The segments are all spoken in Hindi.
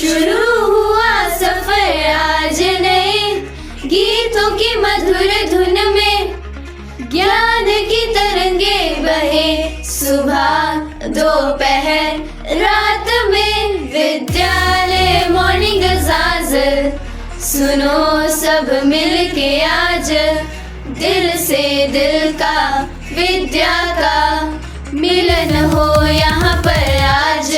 शुरू हुआ सफर आज नए गीतों की मधुर धुन में, ज्ञान की तरंगे बहे सुबह दोपहर रात में। विद्यालय मॉर्निंग अज़ाज़ सुनो सब मिलके आज, दिल से दिल का विद्या का मिलन हो यहाँ पर आज।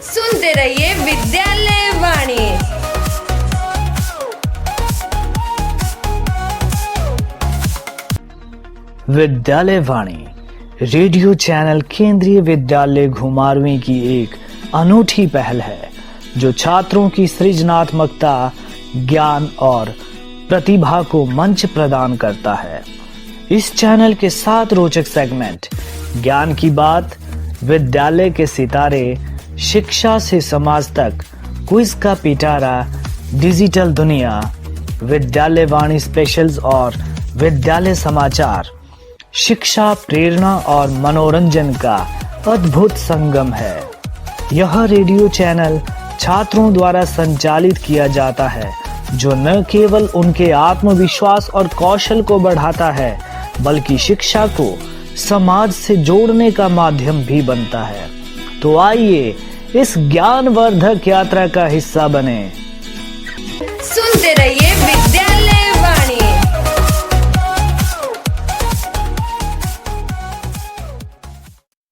सुनते रहिए विद्यालय वाणी। विद्यालय वाणी रेडियो चैनल केंद्रीय विद्यालय घुमारवीं की एक अनूठी पहल है जो छात्रों की सृजनात्मकता, ज्ञान और प्रतिभा को मंच प्रदान करता है। इस चैनल के 7 रोचक सेगमेंट ज्ञान की बात, विद्यालय के सितारे, शिक्षा से समाज तक, क्विज का पिटारा, डिजिटल दुनिया, विद्यालय वाणी स्पेशल्स और विद्यालय समाचार शिक्षा, प्रेरणा और मनोरंजन का अद्भुत संगम है। यह रेडियो चैनल छात्रों द्वारा संचालित किया जाता है जो न केवल उनके आत्मविश्वास और कौशल को बढ़ाता है बल्कि शिक्षा को समाज से जोड़ने का माध्यम भी बनता है। तो आइए इस ज्ञानवर्धक यात्रा का हिस्सा बने। सुनते रहिए विद्यालय वाणी।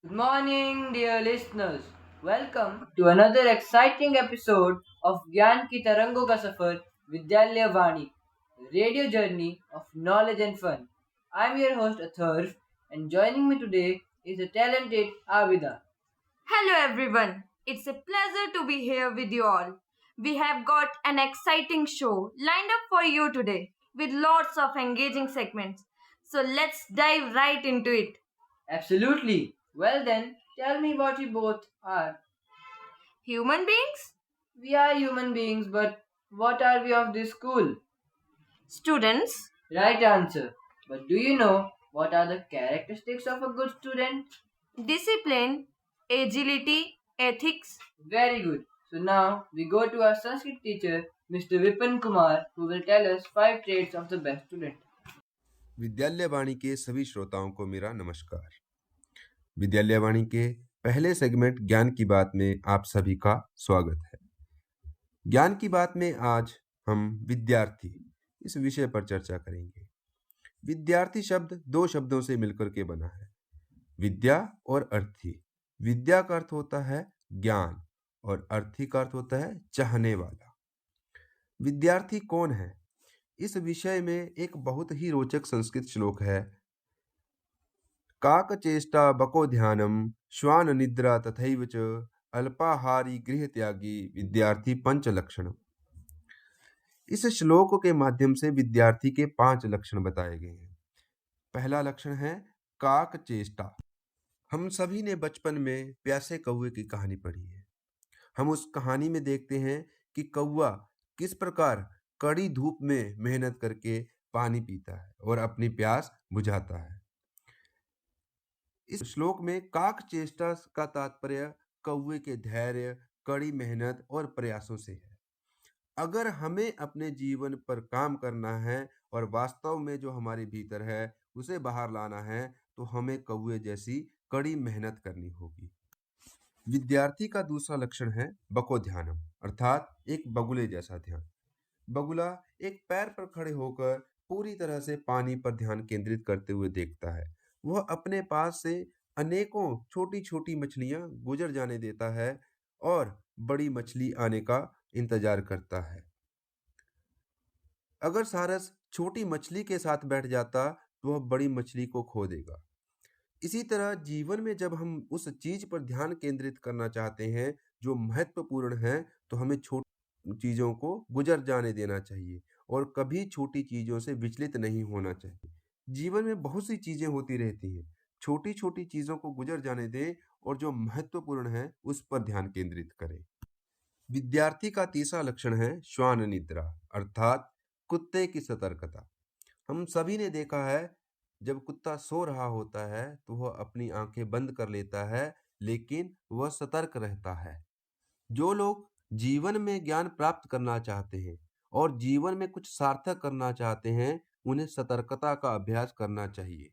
Good morning, dear listeners. Welcome to another exciting episode of ज्ञान की तरंगों का सफर विद्यालय वाणी, radio journey of knowledge and fun. I'm your host Atharv, and joining me today is the talented Abida. Hello everyone, it's a pleasure to be here with you all. We have got an exciting show lined up for you today with lots of engaging segments. So let's dive right into it. Absolutely. Well then, tell me what you both are. Human beings? We are human beings, but what are we of this school? Students? Right answer. But do you know what are the characteristics of a good student? Discipline, agility, ethics. Very good. So now we go to our Sanskrit teacher, Mr. Vipin Kumar, who will tell us 5 traits of the best student. विद्यालय वाणी के सभी श्रोताओं को मेरा नमस्कार। विद्यालय वाणी के पहले सेगमेंट ज्ञान की बात में आप सभी का स्वागत है। ज्ञान की बात में आज हम विद्यार्थी इस विषय पर चर्चा करेंगे। विद्यार्थी शब्द 2 शब्दों से मिलकर के बना है, विद्या और अर्थी। विद्या का अर्थ होता है ज्ञान और अर्थी का अर्थ होता है चाहने वाला। विद्यार्थी कौन है? इस विषय में एक बहुत ही रोचक संस्कृत श्लोक है। काक चेष्टा बको ध्यानम श्वान निद्रा तथैव च अल्पाहारी गृह त्यागी विद्यार्थी 5 लक्षणम। इस श्लोक के माध्यम से विद्यार्थी के 5 लक्षण बताए गए हैं। पहला लक्षण है काक चेष्टा। हम सभी ने बचपन में प्यासे कौवे की कहानी पढ़ी है। हम उस कहानी में देखते हैं कि कौवा किस प्रकार कड़ी धूप में मेहनत करके पानी पीता है और अपनी प्यास बुझाता है। इस श्लोक में काक चेष्टा का तात्पर्य कौवे के धैर्य, कड़ी मेहनत और प्रयासों से है। अगर हमें अपने जीवन पर काम करना है और वास्तव में जो हमारे भीतर है उसे बाहर लाना है तो हमें कौवे जैसी कड़ी मेहनत करनी होगी। विद्यार्थी का दूसरा लक्षण है बको ध्यानम, अर्थात एक बगुले जैसा ध्यान। बगुला एक पैर पर खड़े होकर पूरी तरह से पानी पर ध्यान केंद्रित करते हुए देखता है। वह अपने पास से अनेकों छोटी छोटी मछलियां गुजर जाने देता है और बड़ी मछली आने का इंतजार करता है। अगर सारस छोटी मछली के साथ बैठ जाता तो वह बड़ी मछली को खो देगा। इसी तरह जीवन में जब हम उस चीज पर ध्यान केंद्रित करना चाहते हैं जो महत्वपूर्ण है तो हमें छोटी चीजों को गुजर जाने देना चाहिए और कभी छोटी चीजों से विचलित नहीं होना चाहिए। जीवन में बहुत सी चीजें होती रहती हैं, छोटी छोटी चीजों को गुजर जाने दें और जो महत्वपूर्ण है उस पर ध्यान केंद्रित करें। विद्यार्थी का तीसरा लक्षण है श्वान निद्रा, अर्थात कुत्ते की सतर्कता। हम सभी ने देखा है जब कुत्ता सो रहा होता है तो वह अपनी आंखें बंद कर लेता है, लेकिन वह सतर्क रहता है। जो लोग जीवन में ज्ञान प्राप्त करना चाहते हैं और जीवन में कुछ सार्थक करना चाहते हैं, उन्हें सतर्कता का अभ्यास करना चाहिए।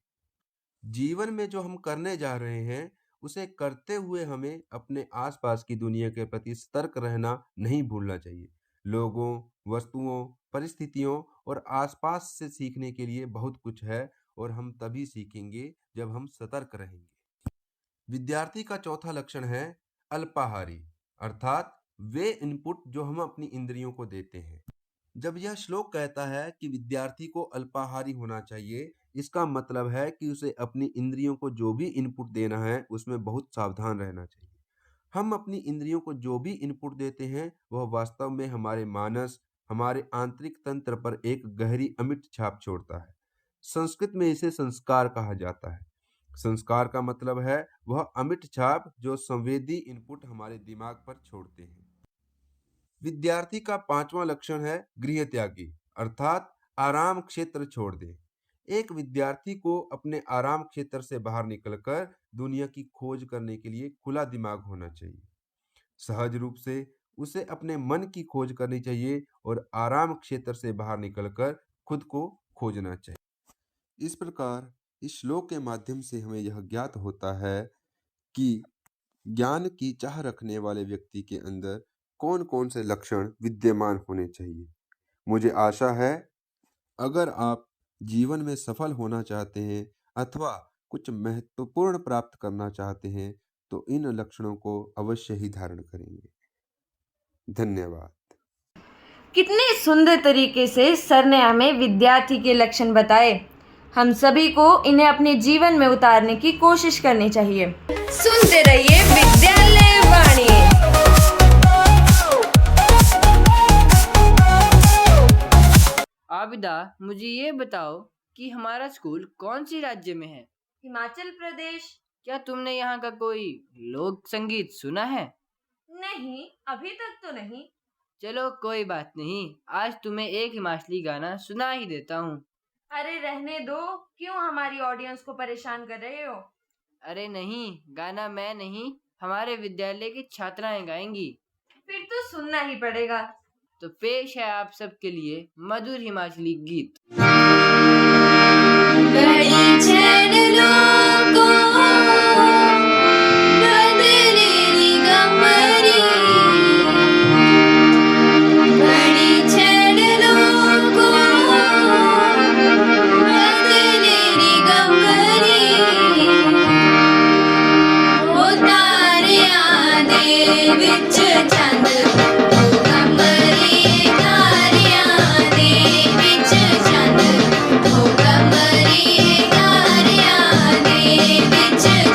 जीवन में जो हम करने जा रहे हैं उसे करते हुए हमें अपने आसपास की दुनिया के प्रति सतर्क रहना नहीं भूलना चाहिए। लोगों, वस्तुओं, परिस्थितियों और आसपास से सीखने के लिए बहुत कुछ है और हम तभी सीखेंगे जब हम सतर्क रहेंगे। विद्यार्थी का चौथा लक्षण है अल्पाहारी, अर्थात वे इनपुट जो हम अपनी इंद्रियों को देते हैं। जब यह श्लोक कहता है कि विद्यार्थी को अल्पाहारी होना चाहिए, इसका मतलब है कि उसे अपनी इंद्रियों को जो भी इनपुट देना है उसमें बहुत सावधान रहना चाहिए। हम अपनी इंद्रियों को जो भी इनपुट देते हैं वह वास्तव में हमारे मानस, हमारे आंतरिक तंत्र पर एक गहरी अमिट छाप छोड़ता है। संस्कृत में इसे संस्कार कहा जाता है। संस्कार का मतलब है वह अमिट छाप जो संवेदी इनपुट हमारे दिमाग पर छोड़ते हैं। विद्यार्थी का पांचवा लक्षण है गृह त्यागी, अर्थात आराम क्षेत्र छोड़ दें। एक विद्यार्थी को अपने आराम क्षेत्र से बाहर निकलकर दुनिया की खोज करने के लिए खुला दिमाग होना चाहिए। सहज रूप से उसे अपने मन की खोज करनी चाहिए और आराम क्षेत्र से बाहर निकलकर खुद को खोजना चाहिए। इस प्रकार इस श्लोक के माध्यम से हमें यह ज्ञात होता है कि ज्ञान की चाह रखने वाले व्यक्ति के अंदर कौन कौन से लक्षण विद्यमान होने चाहिए। मुझे आशा है अगर आप जीवन में सफल होना चाहते हैं अथवा कुछ महत्वपूर्ण प्राप्त करना चाहते हैं तो इन लक्षणों को अवश्य ही धारण करेंगे। धन्यवाद। कितने सुंदर तरीके से सर ने हमें विद्यार्थी के लक्षण बताए। हम सभी को इन्हें अपने जीवन में उतारने की कोशिश करनी चाहिए। सुनते रहिए विद्यालय वाणी। आबिदा, मुझे ये बताओ कि हमारा स्कूल कौन सी राज्य में है? हिमाचल प्रदेश। क्या तुमने यहाँ का कोई लोक संगीत सुना है? नहीं, अभी तक तो नहीं। चलो कोई बात नहीं, आज तुम्हें एक हिमाचली गाना सुना ही देता हूँ। अरे रहने दो, क्यों हमारी ऑडियंस को परेशान कर रहे हो? अरे नहीं, गाना मैं नहीं, हमारे विद्यालय की छात्राएं गाएंगी। फिर तो सुनना ही पड़ेगा। तो पेश है आप सबके लिए मधुर हिमाचली गीत। बड़ी छेड़ लोगों बदलेरी गमरी, बड़ी छेड़ लोगों बदलेरी गमरी, ओ तारियां दे विच चंद Chand, oh, Kamari, Tariya, de vich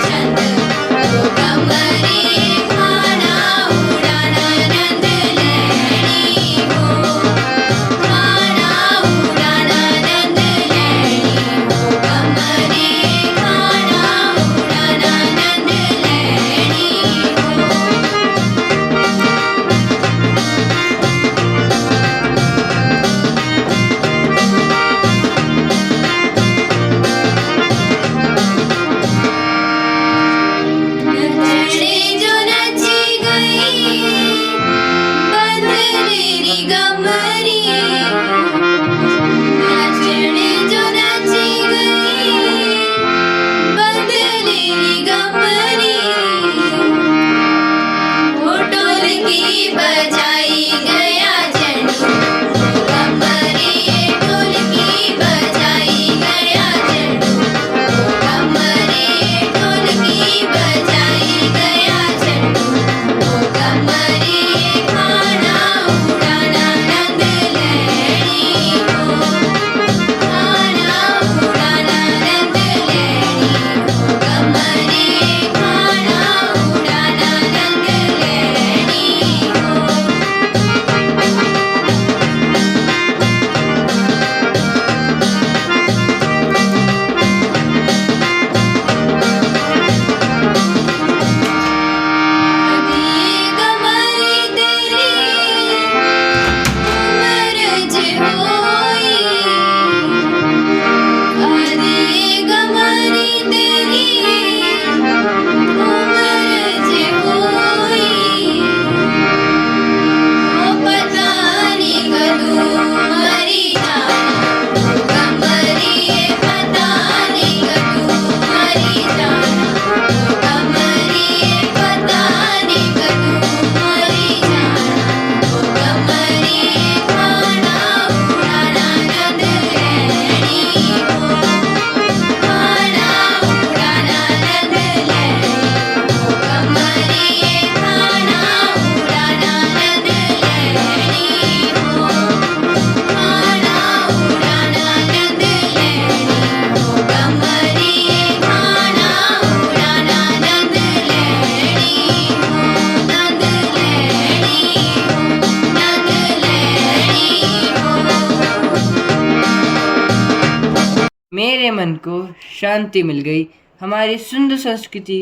मन को शांति मिल गई हमारी सुंदर संस्कृति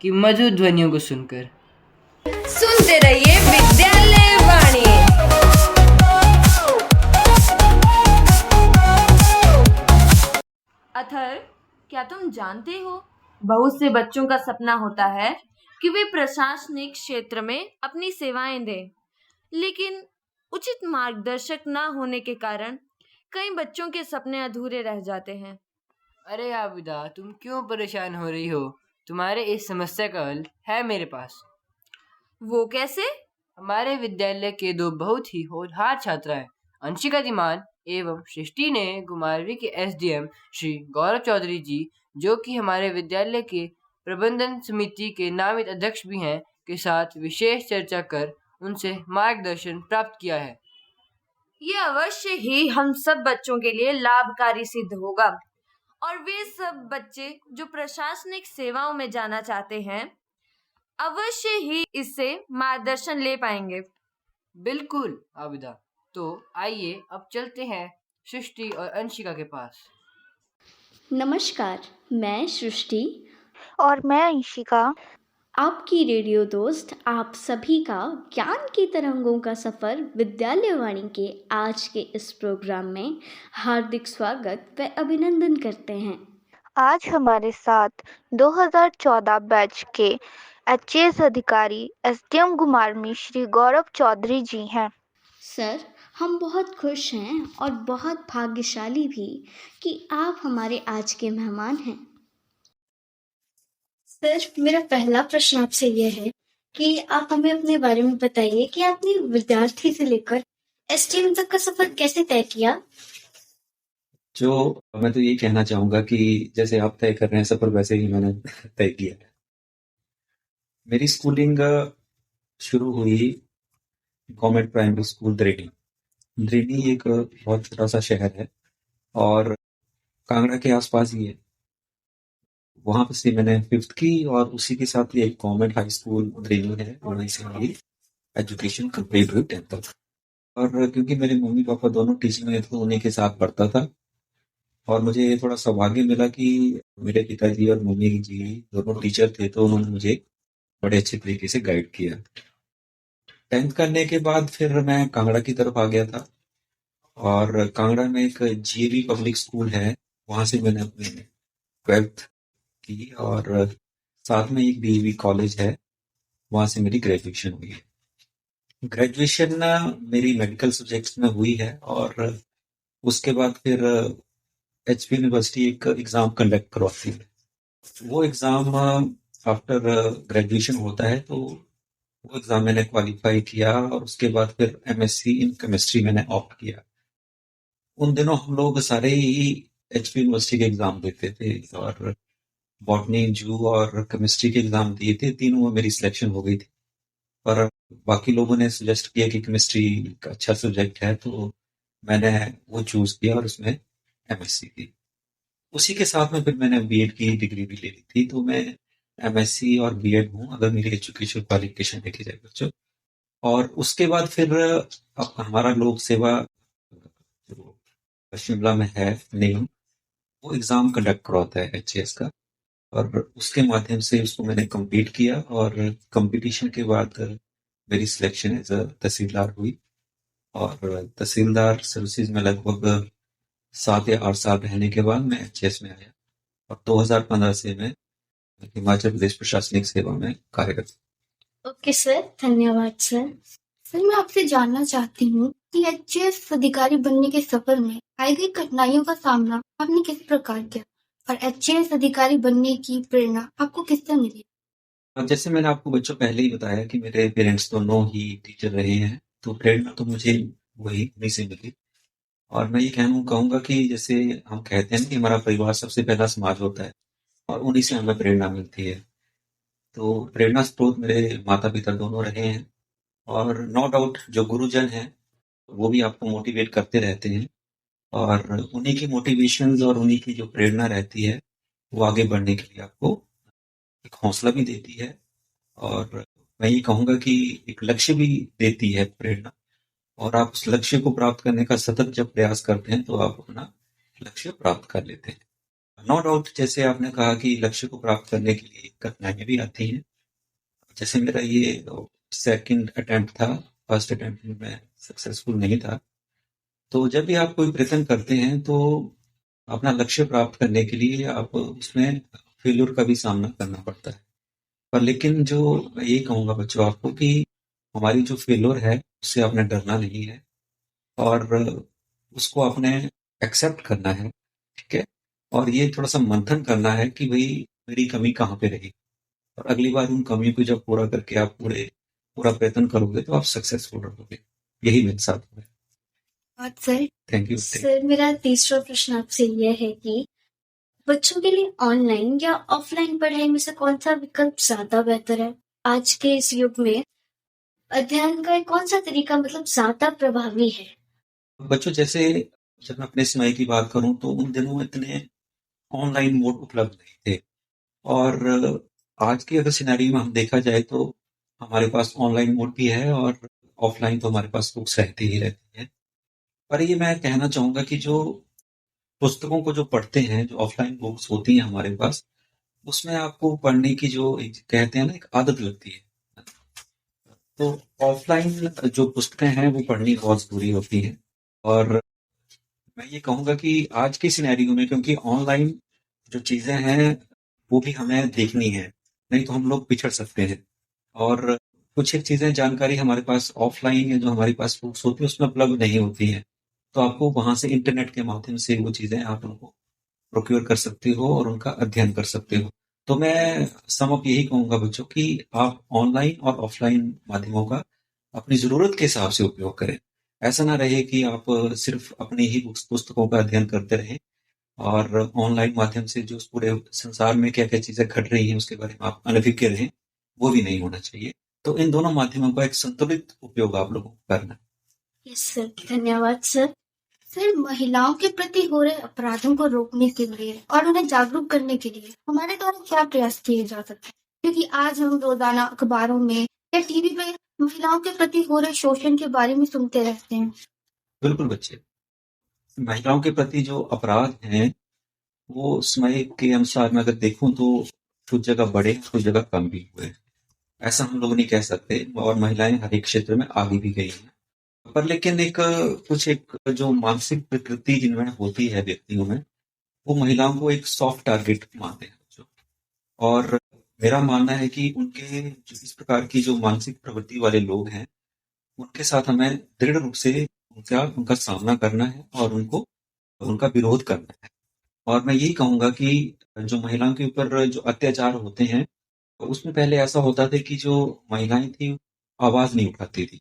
की मधुर ध्वनियों को सुनकर। सुनते रहिए विद्यालय वाणी। अथर, क्या तुम जानते हो, बहुत से बच्चों का सपना होता है कि वे प्रशासनिक क्षेत्र में अपनी सेवाएं दें, लेकिन उचित मार्गदर्शक न होने के कारण कई बच्चों के सपने अधूरे रह जाते हैं। अरे आबिदा, तुम क्यों परेशान हो रही हो? तुम्हारे इस समस्या का हल है मेरे पास। वो कैसे? हमारे विद्यालय के दो बहुत ही होनहार छात्राएं अंशिका धीमान एवं सृष्टि ने कुमारवी के एसडीएम श्री गौरव चौधरी जी, जो कि हमारे विद्यालय के प्रबंधन समिति के नामित अध्यक्ष भी हैं, के साथ विशेष चर्चा कर उनसे मार्गदर्शन प्राप्त किया है। ये अवश्य ही हम सब बच्चों के लिए लाभकारी सिद्ध होगा और वे सब बच्चे जो प्रशासनिक सेवाओं में जाना चाहते हैं अवश्य ही इससे मार्गदर्शन ले पाएंगे। बिल्कुल आबिदा, तो आइए अब चलते हैं सृष्टि और अंशिका के पास। नमस्कार, मैं सृष्टि और मैं अंशिका आपकी रेडियो दोस्त आप सभी का ज्ञान की तरंगों का सफ़र विद्यालय वाणी के आज के इस प्रोग्राम में हार्दिक स्वागत व अभिनंदन करते हैं। आज हमारे साथ 2014 बैच के एचएएस अधिकारी एसडीएम घुमारवी श्री गौरव चौधरी जी हैं। सर, हम बहुत खुश हैं और बहुत भाग्यशाली भी कि आप हमारे आज के मेहमान हैं। सर, मेरा पहला प्रश्न आपसे यह है कि आप हमें अपने बारे में बताइए कि आपने विद्यार्थी से लेकर एसटीएम तक का सफर कैसे तय किया। मैं तो ये कहना चाहूंगा कि जैसे आप तय कर रहे हैं सफर, वैसे ही मैंने तय किया। मेरी स्कूलिंग शुरू हुई गवर्नमेंट प्राइमरी स्कूल द्रेनी एक बहुत छोटा सा शहर है और कांगड़ा के आसपास ही है। वहां पर से मैंने 5th की और उसी के साथ ही एक गवर्नमेंट हाई स्कूल द्रेनी है, वहीं से मेरी एजुकेशन कंप्लीट हुई 10th तक। और क्योंकि मेरे मम्मी पापा दोनों टीचिंग में थे, उन्हीं के साथ पढ़ता था और मुझे थोड़ा सौभाग्य मिला कि मेरे पिताजी और मम्मी जी दोनों टीचर थे, तो उन्होंने मुझे बड़े अच्छे तरीके से गाइड किया। 10th करने के बाद फिर मैं कांगड़ा की तरफ आ गया था और कांगड़ा में एक जीएवी पब्लिक स्कूल है, वहां से मैंने अपनी 12th की और साथ में एक डीएवी कॉलेज है, वहां से मेरी ग्रेजुएशन हुई है। ग्रेजुएशन मेरी मेडिकल सब्जेक्ट्स में हुई है और उसके बाद फिर एचपी यूनिवर्सिटी एक एग्जाम कंडक्ट करवाती है। वो एग्जाम आफ्टर ग्रेजुएशन होता है, तो वो एग्जाम मैंने क्वालिफाई किया और उसके बाद फिर एमएससी इन केमिस्ट्री मैंने ऑप्ट किया। उन दिनों हम लोग सारे ही एचपी यूनिवर्सिटी के एग्जाम देते थे और बॉटनी, जू और केमिस्ट्री के एग्जाम दिए थे। तीनों में मेरी सिलेक्शन हो गई थी, पर बाकी लोगों ने सजेस्ट किया कि केमिस्ट्री का अच्छा सब्जेक्ट है, तो मैंने वो चूज किया और उसमें एमएससी की। उसी के साथ में फिर मैंने बीएड की डिग्री भी ले ली थी, तो मैं एमएससी और बीएड हूँ अगर मेरी एजुकेशन क्वालिफिकेशन देखी जाए बच्चों। और उसके बाद फिर अब हमारा लोक सेवा जो शिमला में है नहीं, वो एग्जाम कंडक्ट करवाता है एचएएस का और उसके माध्यम से उसको मैंने कंप्लीट किया और कंपटीशन के बाद मेरी सिलेक्शन एज अ तहसीलदार हुई और तहसीलदार सर्विसेज में लगभग 7 या 8 साल रहने के बाद मैं एचएएस में आया और 2015 से मैं हिमाचल प्रदेश प्रशासनिक सेवा में कार्यरत। ओके सर, धन्यवाद सर। सर, मैं आपसे जानना चाहती हूँ कि एचएएस अधिकारी बनने के सफर में आई गई कठिनाइयों का सामना आपने किस प्रकार किया और एचएएस अधिकारी बनने की प्रेरणा आपको किससे मिली। जैसे मैंने आपको बच्चों पहले ही बताया कि मेरे पेरेंट्स दोनों ही टीचर रहे हैं, तो प्रेरणा तो मुझे वही उन्हीं से मिली। और मैं ये कहूँगा कि जैसे हम कहते हैं कि हमारा परिवार सबसे पहला समाज होता है और उन्हीं से हमें प्रेरणा मिलती है। तो प्रेरणा स्रोत मेरे माता पिता दोनों रहे हैं और नो डाउट जो गुरुजन हैं वो भी आपको मोटिवेट करते रहते हैं और उन्हीं की मोटिवेशंस और उन्हीं की जो प्रेरणा रहती है वो आगे बढ़ने के लिए आपको एक हौसला भी देती है और मैं ये कहूँगा कि एक लक्ष्य भी देती है प्रेरणा। और आप उस लक्ष्य को प्राप्त करने का सतत जब प्रयास करते हैं तो आप अपना लक्ष्य प्राप्त कर लेते हैं। नो डाउट जैसे आपने कहा कि लक्ष्य को प्राप्त करने के लिए कठिनाइयां भी आती हैं। जैसे मेरा ये सेकंड अटेम्प्ट था, फर्स्ट अटेम्प्ट में मैं सक्सेसफुल नहीं था। तो जब भी आप कोई प्रयत्न करते हैं तो अपना लक्ष्य प्राप्त करने के लिए आप उसमें फेल्योर का भी सामना करना पड़ता है। पर लेकिन जो मैं यही कहूँगा बच्चों आपको कि हमारी जो फेल्योर है उससे आपने डरना नहीं है और उसको आपने एक्सेप्ट करना है, ठीक है? और ये थोड़ा-सा मंथन करना है कि भई मेरी कमी कहाँ पे रही और अगली बार उन कमियों को जब पूरा करके आप पूरा प्रयत्न करोगे तो आप सक्सेसफुल रहोगे। यही मेरे साथ हुआ है। और सर थैंक यू। सर मेरा तीसरा प्रश्न आपसे यह है कि बच्चों के लिए ऑनलाइन या ऑफलाइन पढ़ाई में से कौन सा विकल्प ज्यादा बेहतर है? आज के इस युग में अध्ययन का कौन सा तरीका मतलब ज्यादा प्रभावी है? बच्चों जैसे जब मैं अपने समय की बात करूँ तो उन दिनों इतने ऑनलाइन मोड उपलब्ध नहीं थे और आज के अगर सिनेरियो में हम देखा जाए तो हमारे पास ऑनलाइन मोड भी है और ऑफलाइन तो हमारे पास बुक्स रहती ही रहती हैं। पर ये मैं कहना चाहूँगा कि जो पुस्तकों को जो पढ़ते हैं, जो ऑफलाइन बुक्स होती हैं हमारे पास, उसमें आपको पढ़ने की जो एक कहते हैं ना एक आदत लगती है। तो ऑफलाइन जो पुस्तकें हैं वो पढ़नी बहुत ज़रूरी होती हैं और मैं ये कहूँगा कि आज के सिनेरियो में क्योंकि ऑनलाइन जो चीज़ें हैं वो भी हमें देखनी है, नहीं तो हम लोग पिछड़ सकते हैं और कुछ एक चीज़ें जानकारी हमारे पास ऑफलाइन या जो हमारे पास बुक्स होती है उसमें उपलब्ध नहीं होती हैं। तो आपको वहाँ से इंटरनेट के माध्यम से वो चीज़ें आप उनको प्रोक्योर कर सकते हो और उनका अध्ययन कर सकते हो। तो मैं सम अप यही कहूँगा बच्चों कि आप ऑनलाइन और ऑफलाइन माध्यमों का अपनी ज़रूरत के हिसाब से उपयोग करें। ऐसा ना रहे कि आप सिर्फ़ अपनी ही पुस्तकों का अध्ययन करते रहें और ऑनलाइन माध्यम से जो उस पूरे संसार में क्या-क्या चीज़ें घट रही हैं उसके बारे में आप अनभिज्ञ रहें, वो भी नहीं होना चाहिए। तो इन दोनों माध्यमों का एक संतुलित उपयोग आप लोगों को करना है। यस सर, धन्यवाद सर। सर महिलाओं के प्रति हो रहे अपराधों को रोकने के लिए और उन्हें जागरूक करने के लिए हमारे द्वारा क्या प्रयास किए जा सकते हैं? क्योंकि आज हम रोजाना अखबारों में या टीवी पे महिलाओं के प्रति हो रहे शोषण के बारे में सुनते रहते हैं। बिल्कुल बच्चे, महिलाओं के प्रति जो अपराध हैं, वो समय के अनुसार मैं अगर देखूँ तो कुछ जगह बढ़े, कुछ जगह कम भी हुए। ऐसा हम लोग नहीं कह सकते और महिलाएँ हर एक क्षेत्र में आगे भी गई हैं। पर लेकिन कुछ एक जो मानसिक प्रकृति जिनमें होती है व्यक्तियों में, वो महिलाओं को एक सॉफ्ट टारगेट मानते हैं बच्चों। और मेरा मानना है कि उनके जो इस प्रकार की जो मानसिक प्रवृत्ति वाले लोग हैं, उनके साथ हमें दृढ़ रूप से उनका सामना करना है और उनका विरोध करना है। और मैं यही कहूँगा कि जो महिलाओं के ऊपर जो अत्याचार होते हैं, उसमें पहले ऐसा होता था कि जो महिलाएँ थीं, आवाज़ नहीं उठाती थी।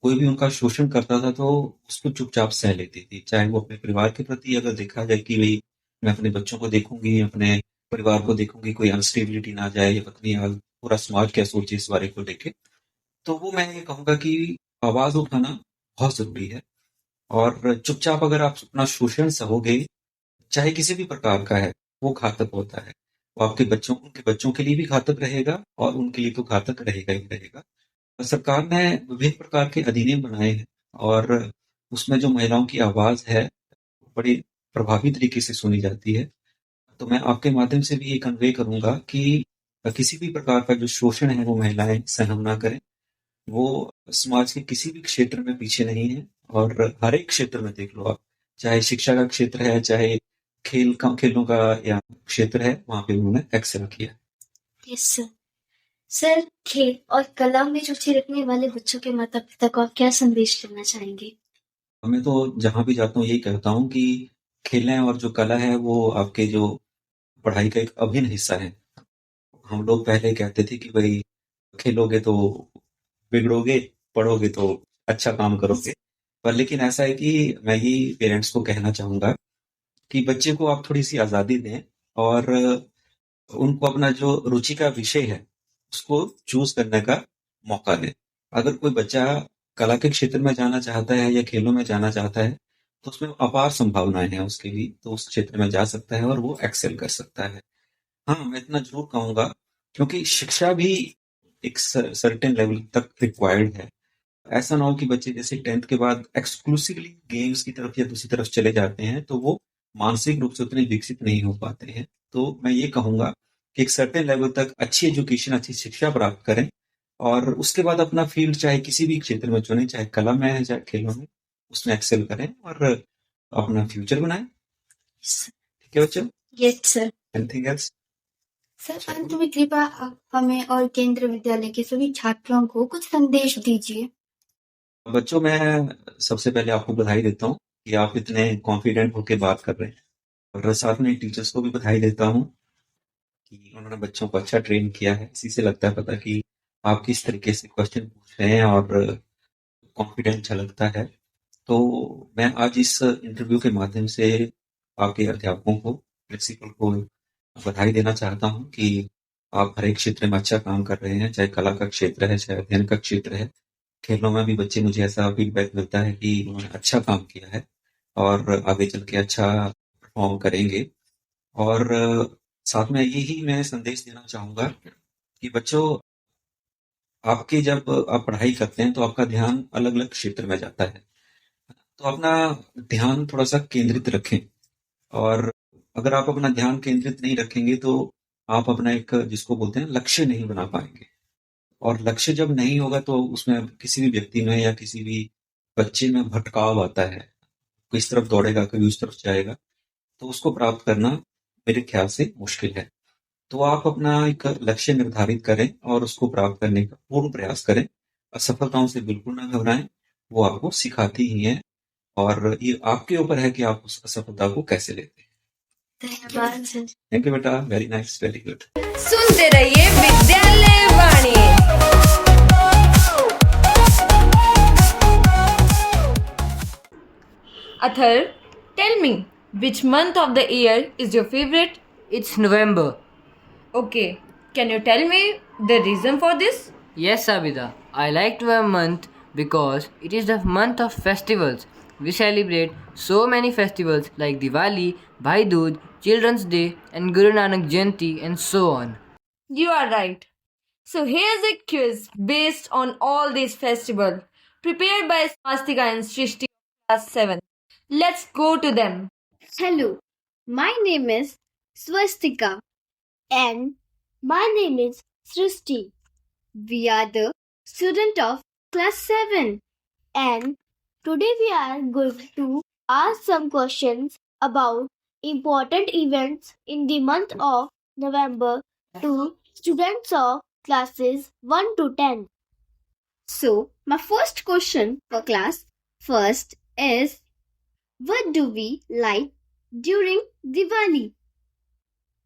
कोई भी उनका शोषण करता था तो उसको चुपचाप सह लेती थी। चाहे वो अपने परिवार के प्रति अगर देखा जाए कि भई मैं अपने बच्चों को देखूँगी, अपने परिवार को देखूँगी, कोई अनस्टेबिलिटी ना जाए या पत्नी पूरा समाज क्या सोचे इस बारे को लेके। तो वो मैं ये कहूँगा कि आवाज़ उठाना बहुत ज़रूरी है और चुपचाप अगर आप अपना शोषण सहोगे, चाहे किसी भी प्रकार का है, वो घातक होता है। वो उनके बच्चों के लिए भी घातक रहेगा और उनके लिए तो घातक रहेगा ही रहेगा। सरकार ने विभिन्न प्रकार के अधिनियम बनाए हैं और उसमें जो महिलाओं की आवाज़ है, बड़ी प्रभावी तरीके से सुनी जाती है। तो मैं आपके माध्यम से भी ये कन्वे करूँगा कि किसी भी प्रकार का जो शोषण है, वो महिलाएँ सहन ना करें। वो समाज के किसी भी क्षेत्र में पीछे नहीं है और हर एक क्षेत्र में देख लो आप, चाहे शिक्षा का क्षेत्र है, चाहे खेलों का या क्षेत्र है, वहाँ पे उन्होंने एक्सेल किया। Yes sir. सर खेल और कला में रुचि रखने वाले बच्चों के माता पिता को आप क्या संदेश देना चाहेंगे? मैं तो जहाँ भी जाता हूँ यही कहता हूँ कि खेलें और जो कला है वो आपके जो पढ़ाई का एक अभिन्न हिस्सा है। हम लोग पहले कहते थे कि भाई खेलोगे तो बिगड़ोगे, पढ़ोगे तो अच्छा काम करोगे। पर लेकिन ऐसा है कि मैं यही पेरेंट्स को कहना चाहूँगा कि बच्चे को आप थोड़ी-सी आज़ादी दें और उनको अपना जो रुचि का विषय है, उसको चूज़ करने का मौका दें। अगर कोई बच्चा कला के क्षेत्र में जाना चाहता है या खेलों में जाना चाहता है, तो उसमें अपार संभावनाएँ हैं उसके लिए, तो उस क्षेत्र में जा सकता है और वो एक्सेल कर सकता है। हाँ, मैं इतना ज़रूर कहूँगा क्योंकि शिक्षा भी एक सर्टेन लेवल तक रिक्वायर्ड है। ऐसा ना हो कि बच्चे जैसे 10th के बाद एक्सक्लूसिवली गेम्स की तरफ या दूसरी तरफ चले जाते हैं, तो वो मानसिक रूप से उतने विकसित नहीं हो पाते हैं। तो मैं ये कहूँगा कि एक सर्टेन लेवल तक अच्छी एजुकेशन, अच्छी शिक्षा प्राप्त करें और उसके बाद अपना फील्ड चाहे किसी भी क्षेत्र में चुनें, चाहे कला में है, चाहे खेलों में, उसमें एक्सेल करें और अपना फ्यूचर बनाएं। ठीक है बच्चों? Yes sir. Anything else? Sir अंत में कृपया आप हमें और केंद्रीय विद्यालय के सभी छात्रों को कुछ संदेश दीजिए। बच्चों, मैं सबसे पहले आपको बधाई देता हूँ कि आप इतने कॉन्फिडेंट होकर बात कर रहे हैं और साथ में टीचर्स को भी बधाई देता हूँ कि उन्होंने बच्चों को अच्छा ट्रेन किया है। इसी से लगता है पता कि आप किस तरीके से क्वेश्चन पूछ रहे हैं और कॉन्फिडेंट झलकता है। तो मैं आज इस इंटरव्यू के माध्यम से आपके अध्यापकों को, प्रिंसिपल को बधाई देना चाहता हूँ कि आप हर एक क्षेत्र में अच्छा काम कर रहे हैं, चाहे कला का क्षेत्र है, चाहे अध्ययन का क्षेत्र है। खेलों में भी बच्चे, मुझे ऐसा फीडबैक मिलता है कि उन्होंने अच्छा काम किया है और आगे चल के अच्छा परफॉर्म करेंगे। और साथ में यही मैं संदेश देना चाहूँगा कि बच्चों, आपके जब आप पढ़ाई करते हैं तो आपका ध्यान अलग-अलग क्षेत्र में जाता है। तो अपना ध्यान थोड़ा-सा केंद्रित रखें और अगर आप अपना ध्यान केंद्रित नहीं रखेंगे तो आप अपना एक, जिसको बोलते हैं, लक्ष्य नहीं बना पाएँगे और लक्ष्य जब नहीं होगा तो उसमें किसी भी व्यक्ति में या किसी भी बच्चे में भटकाव आता है। कोई इस तरफ दौड़ेगा, कभी उस तरफ जाएगा, तो उसको प्राप्त करना मेरे ख्याल से मुश्किल है। तो आप अपना एक लक्ष्य निर्धारित करें और उसको प्राप्त करने का पूर्ण प्रयास करें। असफलताओं से बिल्कुल ना घबराएं, वो आपको सिखाती ही हैं और ये आपके ऊपर है कि आप उस असफलता को कैसे लेते हैं। धन्यवाद सर। थैंक यू बेटा, वेरी नाइस, वेरी गुड। सुनते रहिए विद्यालय वाणी। Athar, tell me, which month of the year is your favorite? It's November. Okay, can you tell me the reason for this? Yes, Abida. I like November month because it is the month of festivals. We celebrate so many festivals like Diwali, Bhai Dooj, Children's Day, and Guru Nanak Jayanti, and so on. You are right. So here's a quiz based on all these festivals prepared by Swastika and Srishti class 7. Let's go to them. Hello, my name is Swastika and my name is Srishti. We are the student of class 7 and today we are going to ask some questions about important events in the month of November to students of classes 1 to 10. So, my first question for class first is, what do we like during Diwali?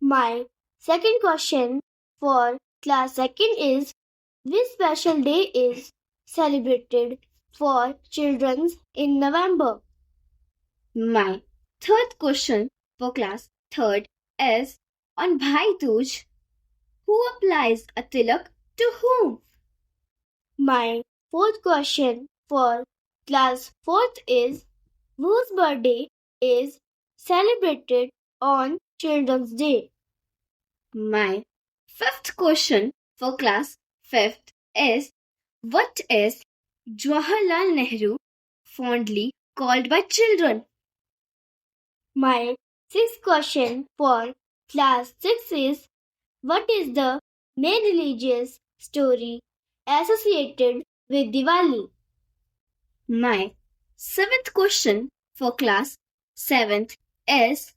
My second question for class second is, which special day is celebrated for children in November? My third question for class third is, on Bhai Dooj, who applies a tilak to whom? My fourth question for class fourth is, whose birthday is celebrated on Children's Day? My fifth question for class fifth is, what is Jawaharlal Nehru fondly called by children? My sixth question for class six is, what is the main religious story associated with Diwali? My seventh question for class 7th is,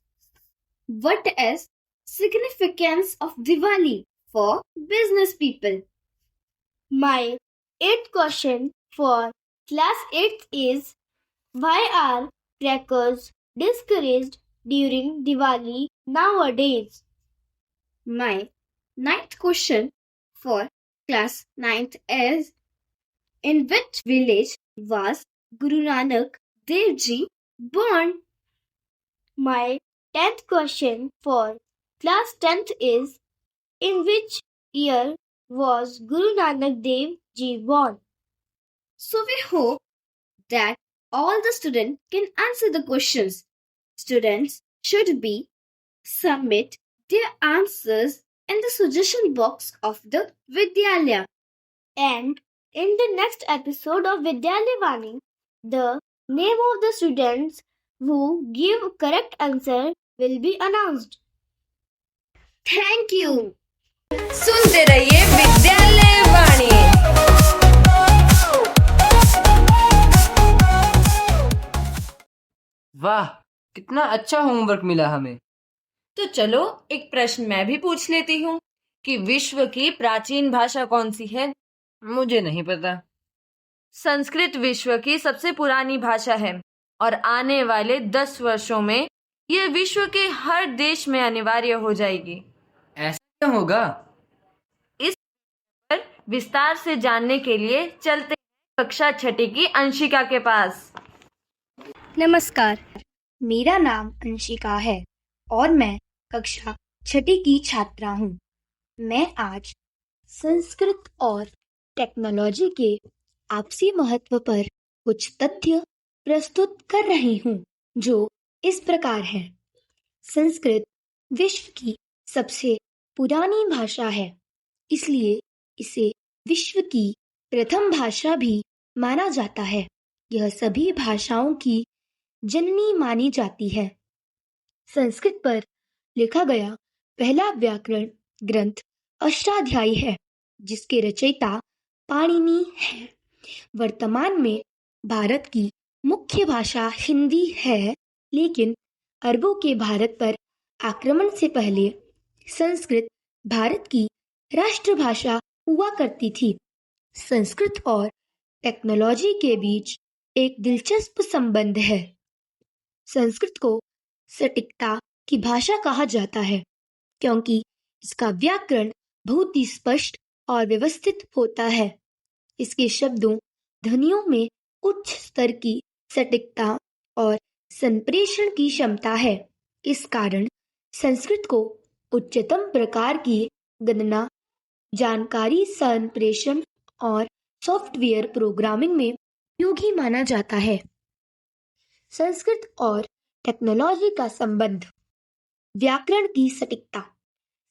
what is significance of Diwali for business people? My eighth question for class 8th is, why are crackers discouraged during Diwali nowadays? My ninth question for class 9th is, in which village was Guru Nanak Dev Ji born? My 10th question for class 10th is, in which year was Guru Nanak Dev Ji born? So we hope that all the students can answer the questions. Students should be submit their answers in the suggestion box of the Vidyalaya. And in the next episode of Vidyalaya Vani, the name of the students who give correct answer will be announced. Thank you. सुनते रहिए विद्यालय वाणी। वाह, कितना अच्छा होमवर्क मिला हमें। तो चलो एक प्रश्न मैं भी पूछ लेती हूँ कि विश्व की प्राचीन भाषा कौन सी है? मुझे नहीं पता। संस्कृत विश्व की सबसे पुरानी भाषा है और आने वाले 10 वर्षों में यह विश्व के हर देश में अनिवार्य हो जाएगी। ऐसा क्यों होगा? इस पर विस्तार से जानने के लिए चलते हैं कक्षा 6 की अंशिका के पास। नमस्कार, मेरा नाम अंशिका है और मैं कक्षा 6 की छात्रा हूँ। मैं आज संस्कृत और टेक्नोलॉजी के आपसी महत्व पर कुछ तथ्य प्रस्तुत कर रही हूँ, जो इस प्रकार है। संस्कृत विश्व की सबसे पुरानी भाषा है, इसलिए इसे विश्व की प्रथम भाषा भी माना जाता है। यह सभी भाषाओं की जननी मानी जाती है। संस्कृत पर लिखा गया पहला व्याकरण ग्रंथ अष्टाध्यायी है, जिसके रचयिता पाणिनि है। वर्तमान में भारत की मुख्य भाषा हिंदी है, लेकिन अरबों के भारत पर आक्रमण से पहले संस्कृत भारत की राष्ट्रभाषा हुआ करती थी। संस्कृत और टेक्नोलॉजी के बीच एक दिलचस्प संबंध है। संस्कृत को सटीकता की भाषा कहा जाता है, क्योंकि इसका व्याकरण बहुत ही स्पष्ट और व्यवस्थित होता है। इसके शब्दों, ध्वनियों में उच्च स्तर की सटीकता और संप्रेषण की क्षमता है। इस कारण संस्कृत को उच्चतम प्रकार की गणना, जानकारी संप्रेषण और सॉफ्टवेयर प्रोग्रामिंग में उपयोगी माना जाता है। संस्कृत और टेक्नोलॉजी का संबंध। व्याकरण की सटीकता।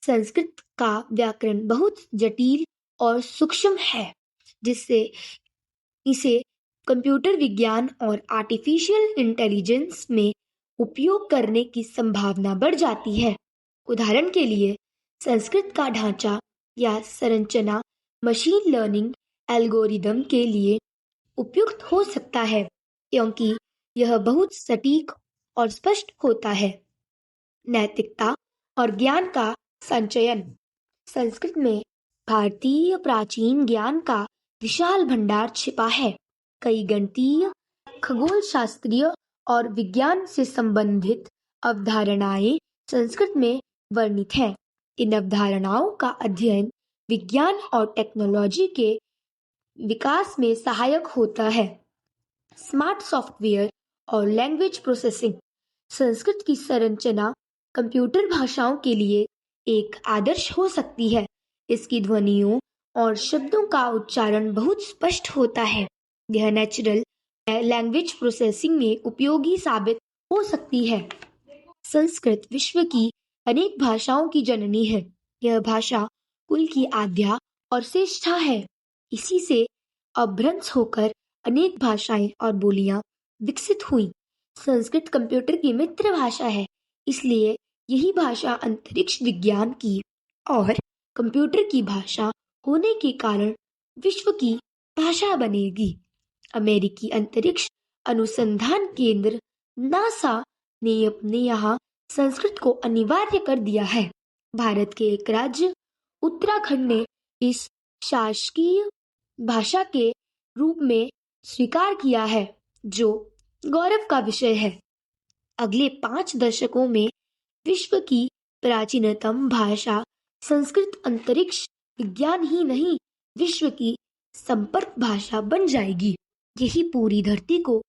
संस्कृत का व्याकरण बहुत जटिल और सूक्ष्म है, जिससे इसे कंप्यूटर विज्ञान और आर्टिफिशियल इंटेलिजेंस में उपयोग करने की संभावना बढ़ जाती है। उदाहरण के लिए, संस्कृत का ढांचा या संरचना मशीन लर्निंग एल्गोरिदम के लिए उपयुक्त हो सकता है, क्योंकि यह बहुत सटीक और स्पष्ट होता है। नैतिकता और ज्ञान का संचयन। संस्कृत में भारतीय प्राचीन ज्ञान का विशाल भंडार छिपा है। कई गणितीय, खगोल शास्त्रीय और विज्ञान से संबंधित अवधारणाएं संस्कृत में वर्णित हैं। इन अवधारणाओं का अध्ययन विज्ञान और टेक्नोलॉजी के विकास में सहायक होता है। स्मार्ट सॉफ्टवेयर और लैंग्वेज प्रोसेसिंग। संस्कृत की संरचना कंप्यूटर भाषाओं के लिए एक आदर्श हो सकती है। इसकी ध्वनियों और शब्दों का उच्चारण बहुत स्पष्ट होता है। यह नेचुरल लैंग्वेज प्रोसेसिंग में उपयोगी साबित हो सकती है। संस्कृत विश्व की अनेक भाषाओं की जननी है। यह भाषा कुल की आद्या और श्रेष्ठा है। इसी से अपभ्रंश होकर अनेक भाषाएं और बोलियां विकसित हुई। संस्कृत कंप्यूटर की मित्र भाषा है, इसलिए यही भाषा अंतरिक्ष विज्ञान की और कंप्यूटर की भाषा होने के कारण विश्व की भाषा बनेगी। अमेरिकी अंतरिक्ष अनुसंधान केंद्र नासा ने अपने यहाँ संस्कृत को अनिवार्य कर दिया है। भारत के एक राज्य उत्तराखंड ने इस शासकीय भाषा के रूप में स्वीकार किया है, जो गौरव का विषय है। अगले 5 दशकों में विश्व की प्राचीनतम भाषा संस्कृत अंतरिक्ष विज्ञान ही नहीं, विश्व की संपर्क भाषा बन जाएगी। यही पूरी धरती को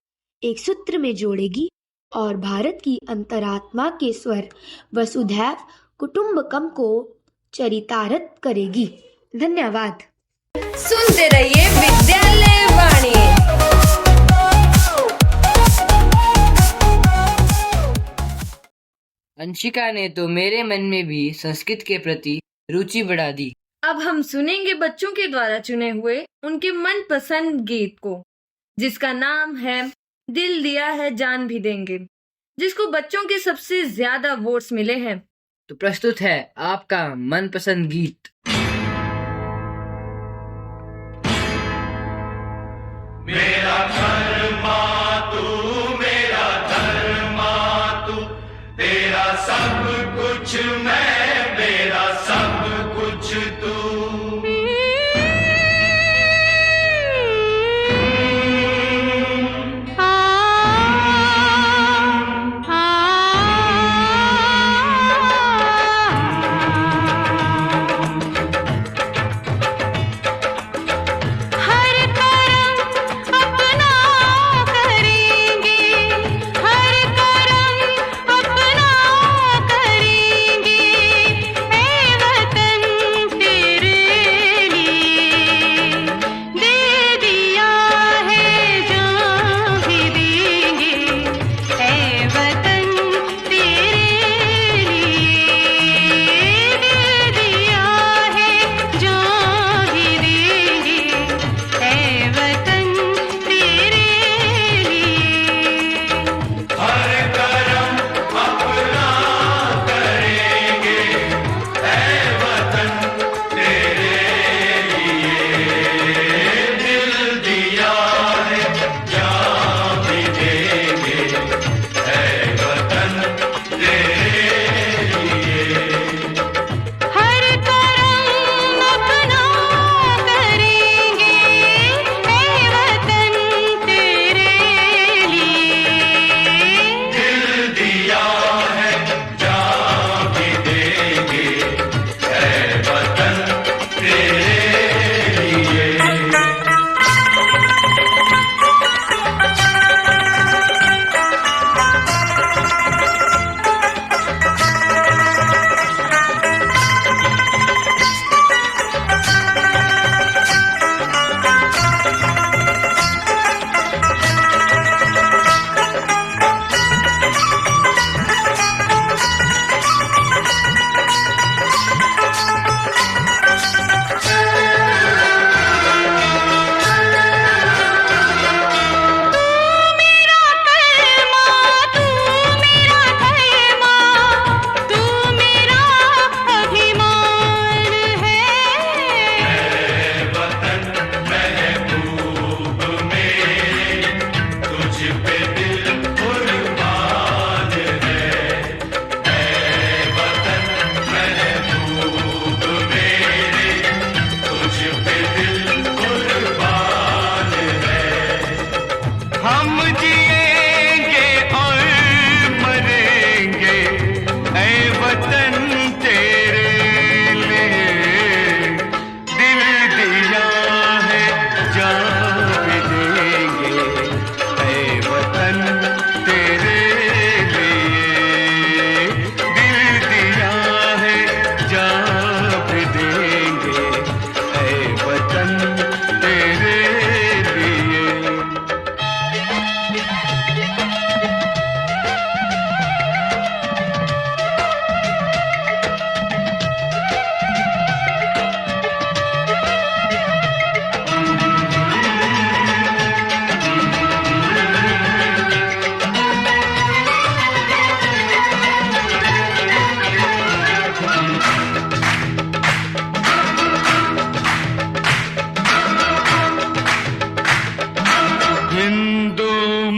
एक सूत्र में जोड़ेगी और भारत की अंतरात्मा के स्वर वसुधैव कुटुंबकम को चरितार्थ करेगी। धन्यवाद। सुनते रहिए विद्यालय वाणी। अंशिका ने तो मेरे मन में भी संस्कृत के प्रति रुचि बढ़ा दी। अब हम सुनेंगे बच्चों के द्वारा चुने हुए उनके मनपसंद गीत को, जिसका नाम है दिल दिया है जान भी देंगे। जिसको बच्चों के सबसे ज्यादा वोट्स मिले हैं। तो प्रस्तुत है आपका मनपसंद गीत। मेरा धर्मा तू, मेरा धर्मा तू, तेरा सब कुछ मैं, मेरा सब कुछ तू।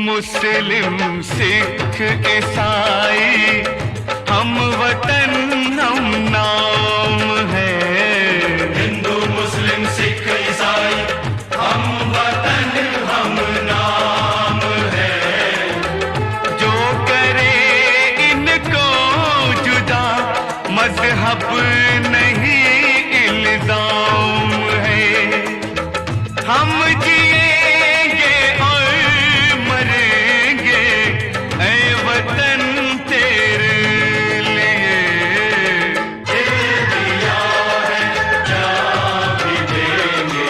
मुस्लिम सिख ईसाई हम वतन हम नाम है। हिंदू मुस्लिम सिख ईसाई हम वतन हम नाम है। जो करे इनको जुदा मजहब नहीं इल्जाम है। हम जिएंगे और मरेंगे ऐ वतन तेरे लिए। दिल दिया है जान भी देंगे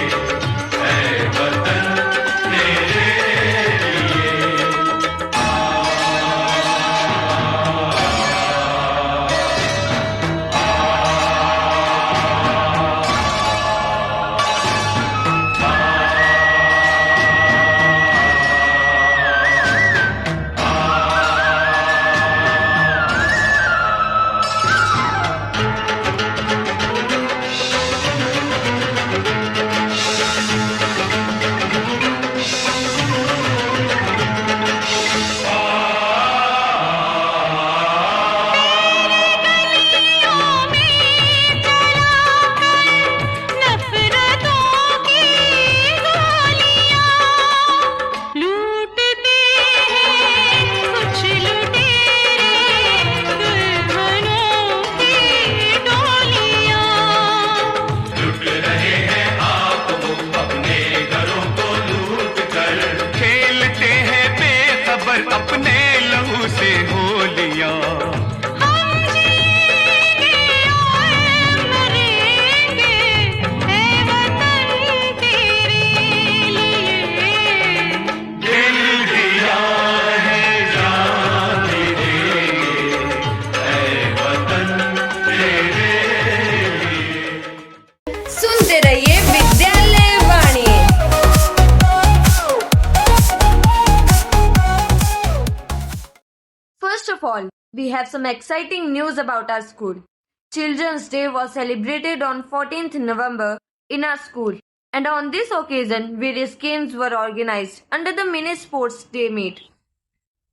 all, we have some exciting news about our school. Children's Day was celebrated on 14th November in our school, and on this occasion, various games were organized under the Mini Sports Day meet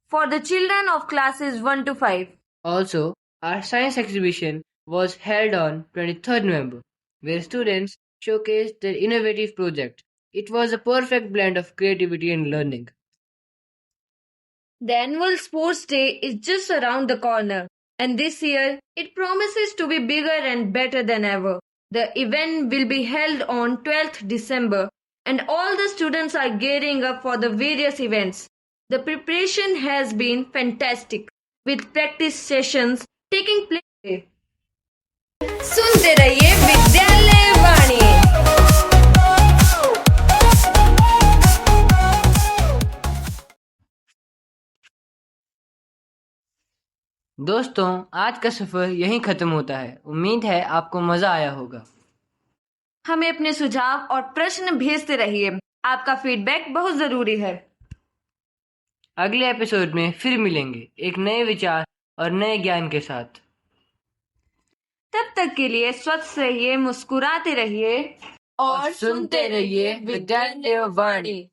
for the children of classes 1 to 5. Also, our science exhibition was held on 23rd November, where students showcased their innovative project. It was a perfect blend of creativity and learning. The annual Sports Day is just around the corner, and this year it promises to be bigger and better than ever. The event will be held on 12th December, and all the students are gearing up for the various events. The preparation has been fantastic, with practice sessions taking place. सुनते रहिए विद्यालय वाणी। दोस्तों, आज का सफर यहीं खत्म होता है। उम्मीद है आपको मजा आया होगा। हमें अपने सुझाव और प्रश्न भेजते रहिए। आपका फीडबैक बहुत जरूरी है। अगले एपिसोड में फिर मिलेंगे एक नए विचार और नए ज्ञान के साथ। तब तक के लिए स्वस्थ रहिए, मुस्कुराते रहिए और सुनते रहिए विद्यालय वाणी।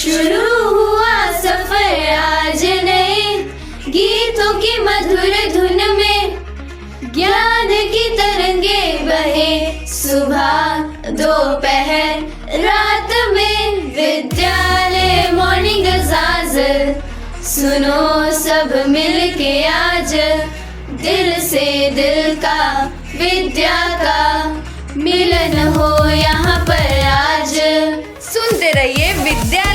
शुरू हुआ सफर आज नए गीतों की मधुर धुन में, ज्ञान की तरंगे बहे सुबह दोपहर रात में। विद्यालय मॉर्निंग अजाज सुनो सब मिलके आज, दिल से दिल का विद्या का मिलन हो यहाँ पर आज। सुनते रहिए विद्यालय